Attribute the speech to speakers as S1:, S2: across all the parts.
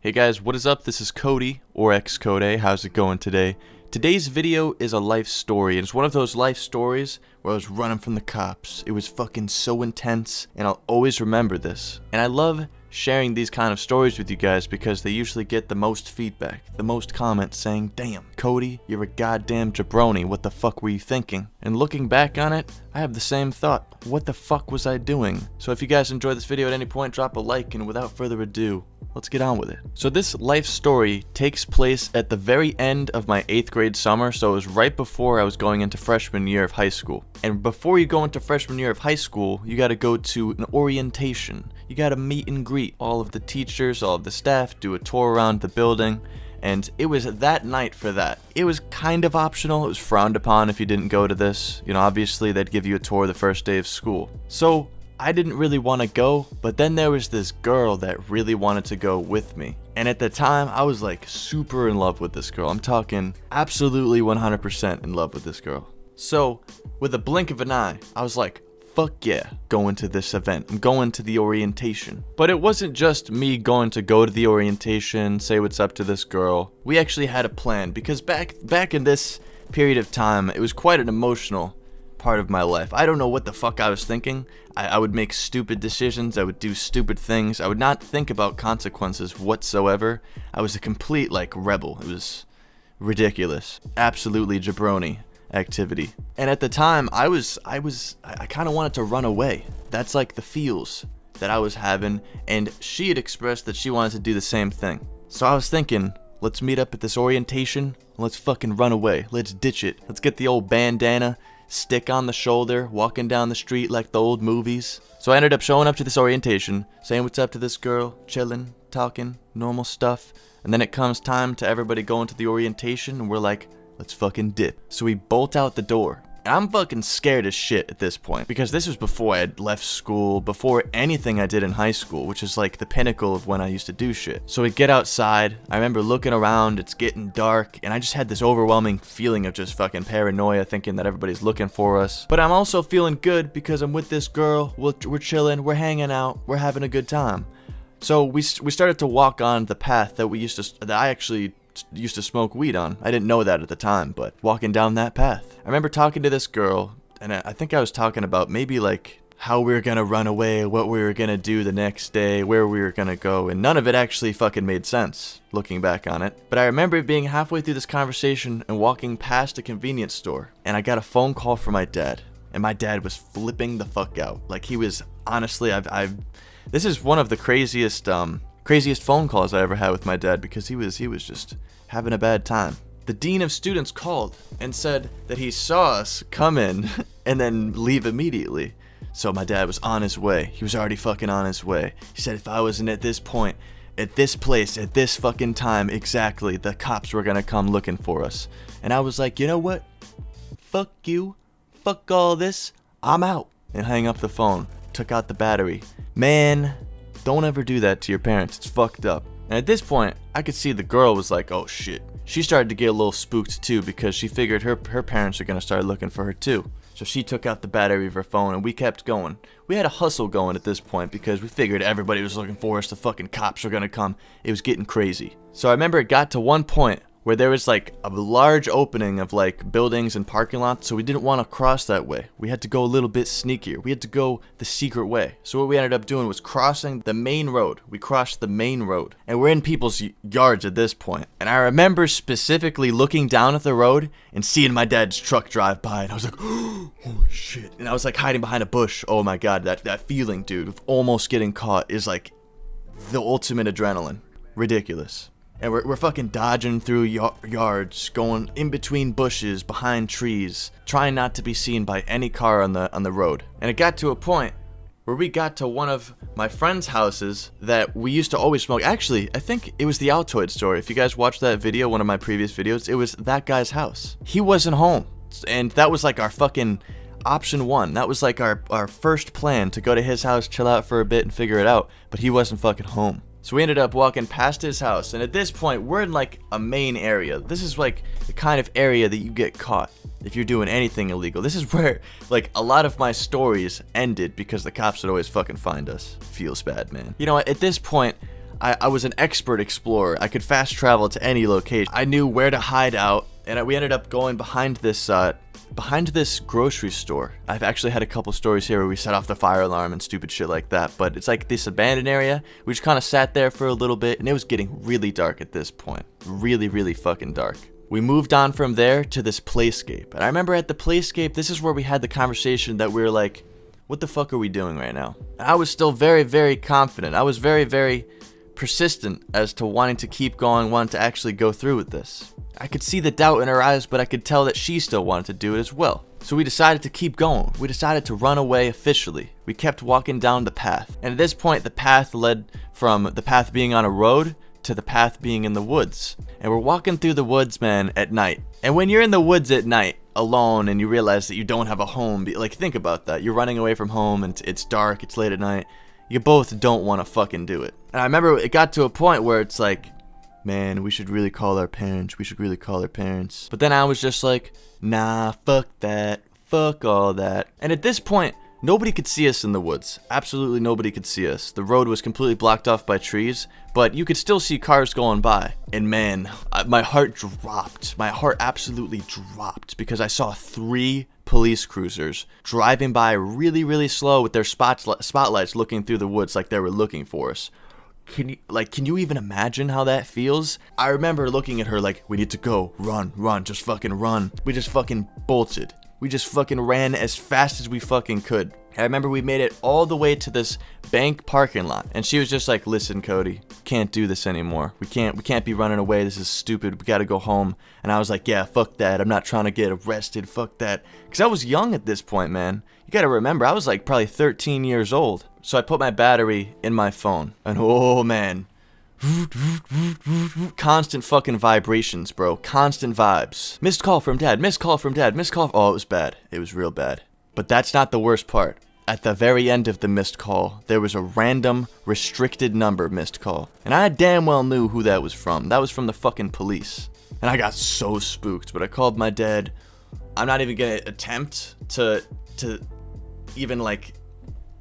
S1: Hey guys, what is up? This is Cody, or xCodeh. How's it going today? Today's video is a life story, and it's one of those life stories where I was running from the cops. It was fucking so intense, and I'll always remember this. And I love sharing these kind of stories with you guys because they usually get the most feedback, the most comments saying, "Damn, Cody, you're a goddamn jabroni, what the fuck were you thinking?" And looking back on it, I have the same thought. What the fuck was I doing? So if you guys enjoyed this video at any point, drop a like, and without further ado, let's get on with it. So this life story takes place at the very end of my 8th grade summer, so it was right before I was going into freshman year of high school. And before you go into freshman year of high school, you gotta go to an orientation. You gotta meet and greet all of the teachers, all of the staff, do a tour around the building. And it was that night for that. It was kind of optional. It was frowned upon if you didn't go to this. You know, obviously they'd give you a tour the first day of school. So I didn't really want to go, but then there was this girl that really wanted to go with me. And at the time, I was like super in love with this girl. I'm talking absolutely 100% in love with this girl. So with a blink of an eye, I was like, fuck yeah, going to this event. I'm going to the orientation. But it wasn't just me going to the orientation, say what's up to this girl. We actually had a plan because back in this period of time, it was quite an emotional part of my life. I don't know what the fuck I was thinking. I would make stupid decisions. I would do stupid things. I would not think about consequences whatsoever. I was a complete rebel. It was ridiculous. Absolutely jabroni activity. And at the time, I kind of wanted to run away. That's like the feels that I was having, and she had expressed that she wanted to do the same thing. So I was thinking, let's meet up at this orientation, let's fucking run away. Let's ditch it. Let's get the old bandana, stick on the shoulder, walking down the street like the old movies. So I ended up showing up to this orientation, saying what's up to this girl, chilling, talking, normal stuff. And then it comes time to everybody going to the orientation, and we're like, let's fucking dip. So we bolt out the door. And I'm fucking scared as shit at this point because this was before I had left school, before anything I did in high school, which is like the pinnacle of when I used to do shit. So we get outside. I remember looking around, it's getting dark, and I just had this overwhelming feeling of just fucking paranoia, thinking that everybody's looking for us. But I'm also feeling good because I'm with this girl, we're chilling, we're hanging out, we're having a good time. So we started to walk on the path that I actually used to smoke weed on. I didn't know that at the time, but walking down that path, I remember talking to this girl, and I think I was talking about maybe how we were gonna run away, what we were gonna do the next day, where we were gonna go, and none of it actually fucking made sense, looking back on it. But I remember being halfway through this conversation and walking past a convenience store, and I got a phone call from my dad, and my dad was flipping the fuck out. Like, he was, honestly, this is one of the craziest phone calls I ever had with my dad because he was just having a bad time. The dean of students called and said that he saw us come in and then leave immediately. So my dad was on his way. He was already fucking on his way. He said if I wasn't at this point, at this place, at this fucking time exactly, the cops were gonna come looking for us. And I was like, you know what? Fuck you. Fuck all this. I'm out. And hang up the phone. Took out the battery. Man, don't ever do that to your parents. It's fucked up. And at this point, I could see the girl was like, oh shit. She started to get a little spooked too because she figured her parents are going to start looking for her too. So she took out the battery of her phone and we kept going. We had a hustle going at this point because we figured everybody was looking for us. The fucking cops were going to come. It was getting crazy. So I remember it got to one point where there was a large opening of buildings and parking lots, so we didn't want to cross that way. We had to go a little bit sneakier. We had to go the secret way. So what we ended up doing was crossing the main road. We crossed the main road, and we're in people's yards at this point. And I remember specifically looking down at the road and seeing my dad's truck drive by, and I was like, oh shit. And I was hiding behind a bush. Oh my god, that feeling, dude, of almost getting caught is the ultimate adrenaline. Ridiculous. And we're fucking dodging through yards, going in between bushes, behind trees, trying not to be seen by any car on the road. And it got to a point where we got to one of my friend's houses that we used to always smoke. Actually, I think it was the Altoid store. If you guys watched that video, one of my previous videos, it was that guy's house. He wasn't home. And that was our fucking option one. That was our first plan, to go to his house, chill out for a bit and figure it out. But he wasn't fucking home. So we ended up walking past his house, and at this point, we're in a main area. This is the kind of area that you get caught if you're doing anything illegal. This is where a lot of my stories ended because the cops would always fucking find us. Feels bad, man. You know, at this point, I was an expert explorer. I could fast travel to any location. I knew where to hide out, and we ended up going behind this grocery store. I've actually had a couple stories here where we set off the fire alarm and stupid shit like that, but it's like this abandoned area. We just kind of sat there for a little bit, and it was getting really dark at this point. Really, really fucking dark. We moved on from there to this playscape, and I remember at the playscape, this is where we had the conversation that we were like, what the fuck are we doing right now? And I was still very, very confident. I was very, very persistent as to wanting to keep going, wanting to actually go through with this. I could see the doubt in her eyes, but I could tell that she still wanted to do it as well. So we decided to keep going. We decided to run away officially. We kept walking down the path. And at this point, the path led from the path being on a road to the path being in the woods. And we're walking through the woods, man, at night. And when you're in the woods at night, alone, and you realize that you don't have a home, like, think about that. You're running away from home, and it's dark, it's late at night. You both don't want to fucking do it. And I remember it got to a point where it's like, man, we should really call our parents. We should really call our parents. But then I was just like, nah, fuck that. Fuck all that. And at this point, nobody could see us in the woods. Absolutely nobody could see us. The road was completely blocked off by trees, but you could still see cars going by. And man, my heart dropped. My heart absolutely dropped because I saw 3 police cruisers driving by really, really slow with their spotlights looking through the woods like they were looking for us. Can you even imagine how that feels? I remember looking at her like, we need to go, run, just fucking run. We just fucking bolted. We just fucking ran as fast as we fucking could. I remember we made it all the way to this bank parking lot, and she was just like, listen, Cody, can't do this anymore. We can't be running away. This is stupid. We gotta go home. And I was like, yeah, fuck that. I'm not trying to get arrested. Fuck that. Because I was young at this point, man. You gotta remember, I was like probably 13 years old. So I put my battery in my phone, and oh man, constant fucking vibrations, bro. Constant vibes. Missed call from dad. Missed call from dad. Missed call. Oh, it was bad. It was real bad. But that's not the worst part. At the very end of the missed call, there was a random, restricted number missed call. And I damn well knew who that was from. That was from the fucking police. And I got so spooked, but I called my dad. I'm not even gonna attempt to even, like,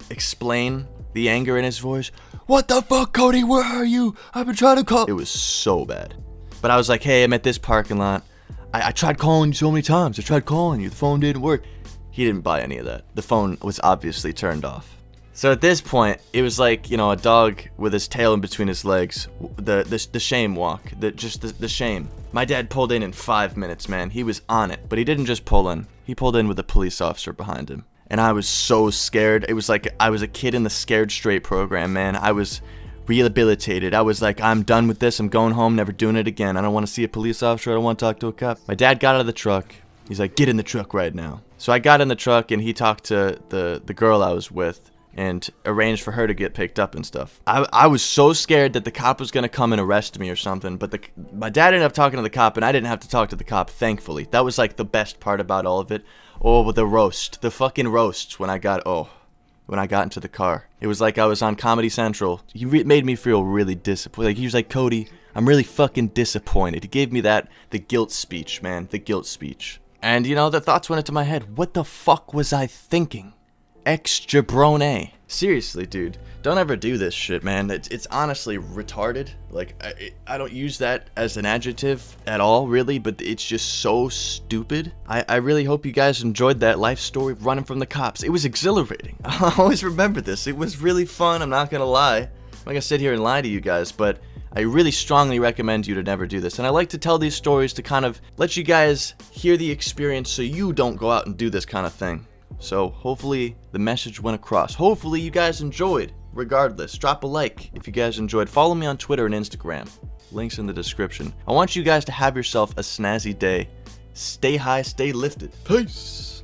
S1: explain the anger in his voice. What the fuck, Cody? Where are you? I've been trying to call. It was so bad. But I was like, hey, I'm at this parking lot. I tried calling you so many times. I tried calling you. The phone didn't work. He didn't buy any of that. The phone was obviously turned off. So at this point, it was like, you know, a dog with his tail in between his legs. The shame walk. The shame. My dad pulled in 5 minutes, man. He was on it. But he didn't just pull in. He pulled in with a police officer behind him. And I was so scared. It was like I was a kid in the Scared Straight program, man. I was rehabilitated. I was like, I'm done with this. I'm going home, never doing it again. I don't want to see a police officer. I don't want to talk to a cop. My dad got out of the truck. He's like, get in the truck right now. So I got in the truck, and he talked to the girl I was with and arranged for her to get picked up and stuff. I was so scared that the cop was going to come and arrest me or something, but my dad ended up talking to the cop, and I didn't have to talk to the cop, thankfully. That was like the best part about all of it. Oh, but the fucking roasts when I got into the car. It was like I was on Comedy Central. He made me feel really disappointed. Like, he was like, Cody, I'm really fucking disappointed. He gave me the guilt speech, man, the guilt speech. And, you know, the thoughts went into my head. What the fuck was I thinking? Ex-jabrone. Seriously, dude. Don't ever do this shit, man. It's honestly retarded. Like, I don't use that as an adjective at all, really, but it's just so stupid. I really hope you guys enjoyed that life story running from the cops. It was exhilarating. I always remember this. It was really fun, I'm not gonna lie. I'm not gonna sit here and lie to you guys, but I really strongly recommend you to never do this. And I like to tell these stories to kind of let you guys hear the experience so you don't go out and do this kind of thing. So hopefully the message went across. Hopefully you guys enjoyed. Regardless, drop a like if you guys enjoyed. Follow me on Twitter and Instagram. Links in the description. I want you guys to have yourself a snazzy day. Stay high, stay lifted. Peace.